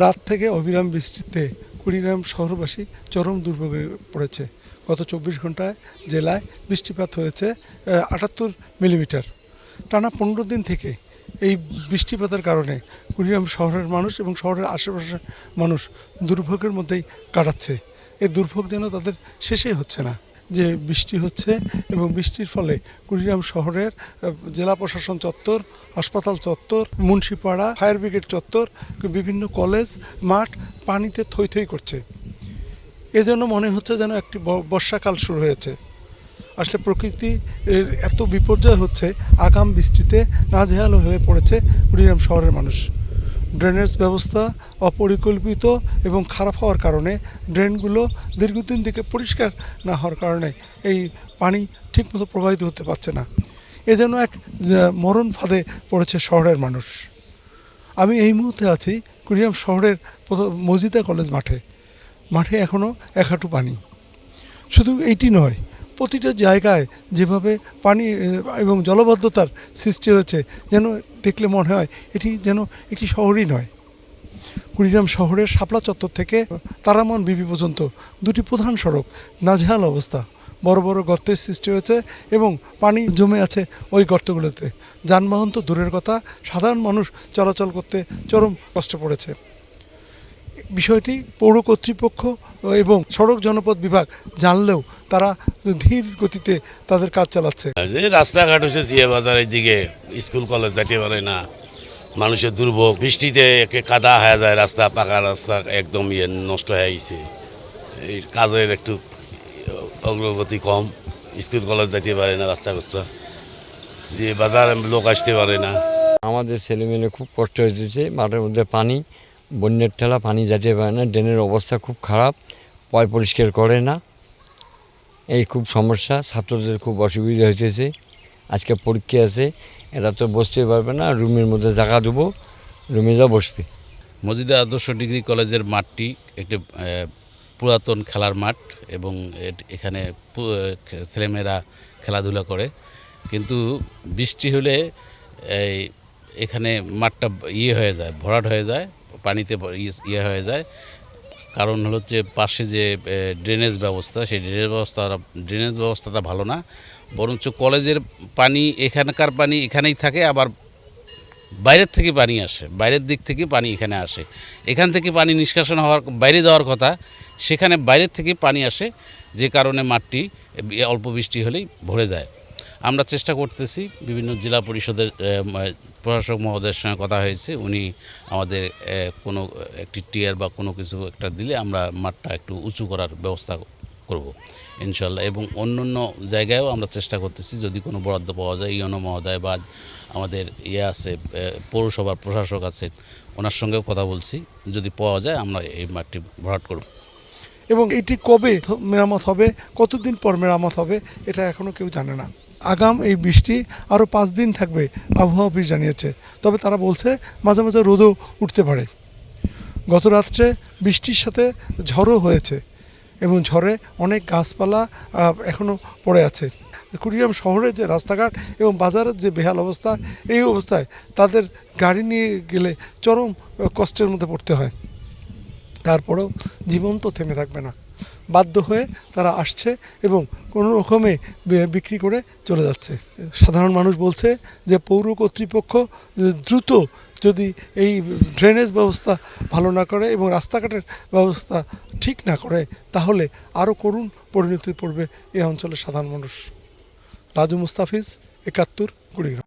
রাত থেকে অবিরাম বৃষ্টিতে কুড়িগ্রাম শহরবাসী চরম দুর্ভোগে পড়েছে। গত 24 ঘন্টায় জেলায় বৃষ্টিপাত হয়েছে 78 মিলিমিটার। টানা 15 দিন থেকে এই বৃষ্টিপাতের কারণে কুড়িগ্রাম শহরের মানুষ এবং শহরের আশেপাশের মানুষ দুর্ভোগের মধ্যেই কাটাচ্ছে। এই দুর্ভোগ যেন তাদের শেষই হচ্ছে না। যে বৃষ্টি হচ্ছে এবং বৃষ্টির ফলে কুড়িগ্রাম শহরের জেলা প্রশাসন চত্বর, হাসপাতাল চত্বর, মুন্সিপাড়া, ফায়ার ব্রিগেড চত্বর, বিভিন্ন কলেজ মাঠ পানিতে থই থই করছে। এজন্য মনে হচ্ছে যেন একটি বর্ষাকাল শুরু হয়েছে। আসলে প্রকৃতি এত বিপর্যয় হচ্ছে, আগাম বৃষ্টিতে নাজেহাল হয়ে পড়েছে কুড়িগ্রাম শহরের মানুষ। ড্রেনেজ ব্যবস্থা অপরিকল্পিত এবং খারাপ হওয়ার কারণে ড্রেনগুলো দীর্ঘদিন থেকে পরিষ্কার না হওয়ার কারণে এই পানি ঠিকমতো প্রবাহিত হতে পারছে না। এজন্য এক মরণ ফাঁদে পড়েছে শহরের মানুষ। আমি এই মুহূর্তে আছি কুড়িগ্রাম শহরের মজিদা কলেজ মাঠে এখনও এক হাঁটু পানি। শুধু এইটি নয়, প্রতিটা জায়গায় যেভাবে পানি এবং জলবদ্ধতার সৃষ্টি হয়েছে, যেন দেখলে মনে হয় এটি যেন একটি শহরই নয়। কুড়িগ্রাম শহরের শাপলা চত্বর থেকে তারামন বিবি পর্যন্ত দুটি প্রধান সড়ক নাজেহাল অবস্থা। বড় বড় গর্তের সৃষ্টি হয়েছে এবং পানি জমে আছে ওই গর্তগুলোতে। যানবাহন তো দূরের কথা, সাধারণ মানুষ চলাচল করতে চরম কষ্টে পড়েছে। বিষয়টি পৌর কর্তৃপক্ষ এবং সড়ক জনপথ বিভাগ জানলেও তারা ধীর গতিতে তাদের কাজ চালাচ্ছে। রাস্তাঘাট হচ্ছে দিয়ে বাজার দিকে স্কুল কলেজ যেতে পারে না, মানুষের দুর্ভোগ। বৃষ্টিতে কাদা হয়ে যায় রাস্তা, পাকা রাস্তা একদম নষ্ট হয়ে গেছে। এই কাজের একটু অগ্রগতি কম, স্কুল কলেজ যেতে পারে না, রাস্তা কষ্ট দিয়ে বাজার লোক আসতে পারে না। আমাদের ছেলেমেয়ে খুব কষ্ট হয়েছে, মাঠের মধ্যে পানি, বন্যার ঠেলা, পানি যেতে পারে না, ড্রেনের অবস্থা খুব খারাপ, পয় পরিষ্কার করে না, এই খুব সমস্যা। ছাত্রদের খুব অসুবিধা হইতেছে। আজকে পরীক্ষা আছে, এরা তো বসতে পারবে না, রুমের মধ্যে জায়গা দেবো, রুমে যা বসবে। মজিদা আদর্শ ডিগ্রি কলেজের মাঠটি একটি পুরাতন খেলার মাঠ এবং এখানে ছেলেমেয়েরা খেলাধুলা করে, কিন্তু বৃষ্টি হলে এখানে মাঠটা হয়ে যায়, ভরাট হয়ে যায়, পানিতে হয়ে যায়। কারণ হচ্ছে পাশে যে ড্রেনেজ ব্যবস্থা, সেই ড্রেনেজ ব্যবস্থাটা ভালো না, বরঞ্চ কলেজের পানি, এখানকার পানি এখানেই থাকে, আবার বাইরের থেকে পানি আসে, বাইরের দিক থেকে পানি এখানে আসে। এখান থেকে পানি নিষ্কাশন হওয়ার বাইরে যাওয়ার কথা, সেখানে বাইরের থেকে পানি আসে, যে কারণে মাঠটি অল্প বৃষ্টি হলেই ভরে যায়। আমরা চেষ্টা করতেছি, বিভিন্ন জেলা পরিষদের প্রশাসক মহোদয়ের সঙ্গে কথা হয়েছে, উনি আমাদের কোনো একটি টিয়ার বা কোনো কিছু একটা দিলে আমরা মাঠটা একটু উঁচু করার ব্যবস্থা করব ইনশাল্লাহ। এবং অন্য জায়গায়ও আমরা চেষ্টা করতেছি, যদি কোনো বরাদ্দ পাওয়া যায়, ইউনো মহোদয় বা আমাদের আছে পৌরসভার প্রশাসক আছেন, ওনার সঙ্গেও কথা বলছি, যদি পাওয়া যায় আমরা এই মাঠটি ভরাট করব। এবং এটি কবে মেরামত হবে, কতদিন পর মেরামত হবে, এটা এখনও কেউ জানে না। আগাম এই বৃষ্টি আরও 5 দিন থাকবে আবহাওয়া অফিস জানিয়েছে। তবে তারা বলছে মাঝে মাঝে রোদও উঠতে পারে। গত রাত্রে বৃষ্টির সাথে ঝড়ও হয়েছে এবং ঝড়ে অনেক গাছপালা এখনও পড়ে আছে। কুড়িগ্রাম শহরের যে রাস্তাঘাট এবং বাজারের যে বেহাল অবস্থা, এই অবস্থায় তাদের গাড়ি নিয়ে গেলে চরম কষ্টের মধ্যে পড়তে হয়। তারপরেও জীবন তো থেমে থাকবে না, বাধ্য হয়ে তারা আসছে এবং কোনো রকমে বিক্রি করে চলে যাচ্ছে। সাধারণ মানুষ বলছে যে পৌর কর্তৃপক্ষ দ্রুত যদি এই ড্রেনেজ ব্যবস্থা ভালো না করে এবং রাস্তাঘাটের ব্যবস্থা ঠিক না করে, তাহলে আরও করুণ পরিণতি পড়বে এই অঞ্চলের সাধারণ মানুষ। রাজু মুস্তাফিজ, 71, কুড়িগ্রাম।